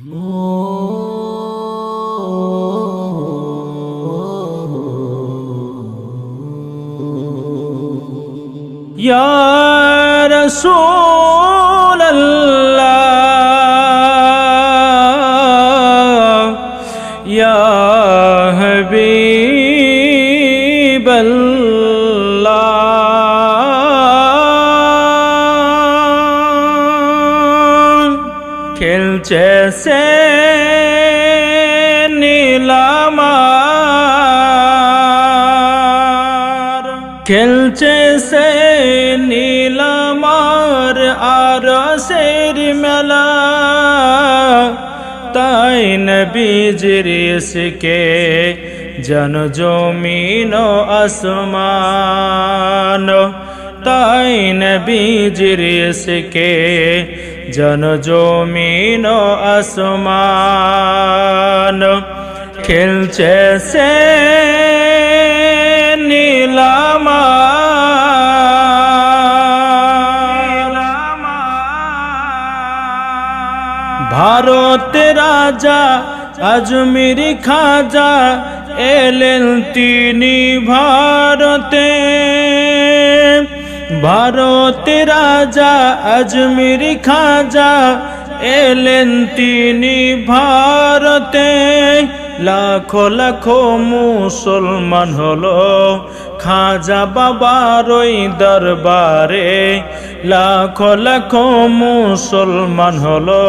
ইয়া রাসূলাল্লাহ ইয়া হাবিবাল্লাহ খেলছে সে নীলামার খেলছে সে নীলামার আরশের মেলা তাই নবীজির ইশকে জন জমিন ও আসমান তাই নবীজির ইশকে জন জমিন ও আসমান খেলছে সে ভারতের রাজা আজমির খাজা এলেন তিনি ভারতে ভারতের রাজা আজমির খাজা এলেন তিনি ভারতে লাখো লাখো মুসলমান হলো খাজা বাবার ওই দরবারে লাখো লাখো মুসলমান হলো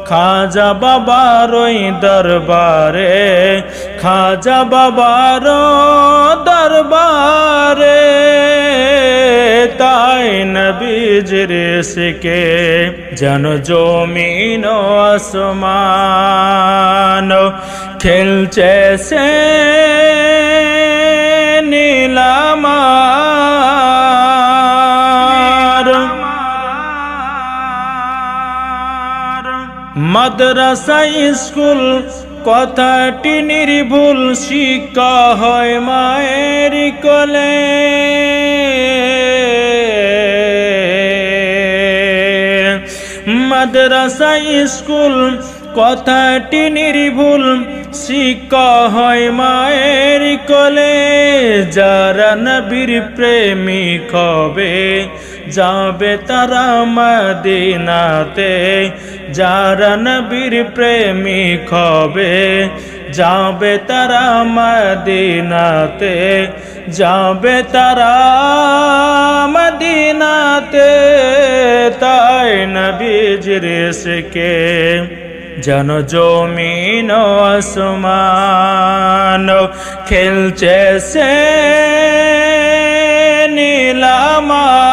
খাজা বাবার ওই দরবারে খাজা বাবার দরবারে তাই নবীজির ইশকে জন জমিন ও আসমান খেলছে সে নীলামার মাদ্রাসা স্কুল কথাটি নির্ভুল শিক্ষা হয় মায়ের কোলে মাদ্রাসা স্কুল কথাটি নির্ভুল শিক্ষা হয় মায়ের কোলে যারা নবীর প্রেমিক হবে যাবে তারা মদিনাতে যারা নবীর প্রেমিক হবে যাবে তারা মদিনাতে যাবে তারা মদিনাতে তাই নবীজির ইশকে জন জমিন ও আসমান খেলছে সে নীলামার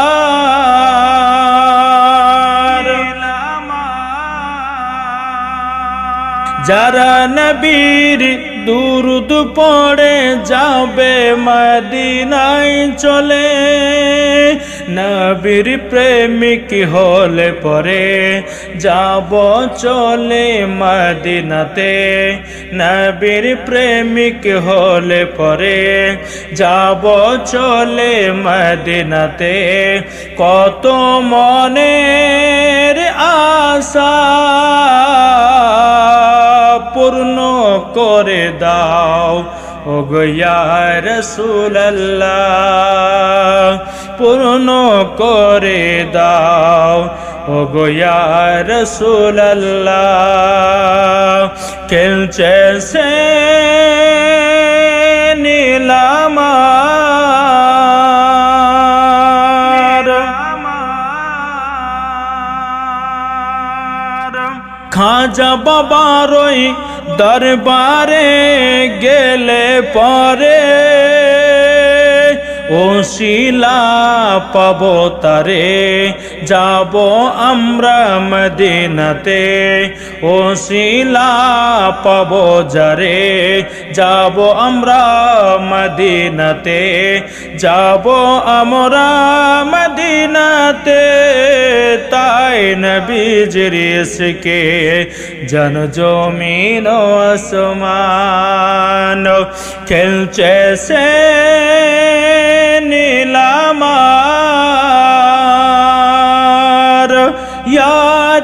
যারা নবীর দুরুদ পড়ে যাবে মদিনায় চলে নবীর প্রেমিক হলে পরে যাব চলে মদিনাতে নবীর প্রেমিক হলে পরে যাব চলে মদিনাতে কত মনের আশা পূর্ণ করে দাও ওগো ইয়া রাসূলুল্লাহ পূর্ণ করে দাও ওগো ইয়া রাসূলুল্লাহ খেলছে সে নীলামার খাজা বাবার ওই দরবারে গেলে পরে ওসিলা পাবো তারে যাব আমরা মদিনাতে ওসিলা পাবো যারে যাব আমরা মদিনাতে যাব আমরা মদিনাতে তাই নবীজির ইশকে জন জমিন ও আসমান খেলছে সে নীলামার ইয়া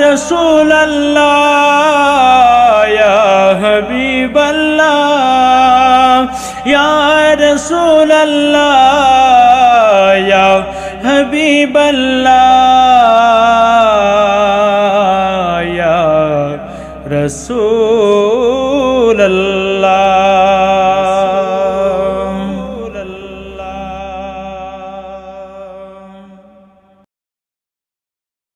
রাসূলুল্লাহ রাসূলাল্লাহ ইয়া হাবিবাল্লাহ ইয়া রাসূল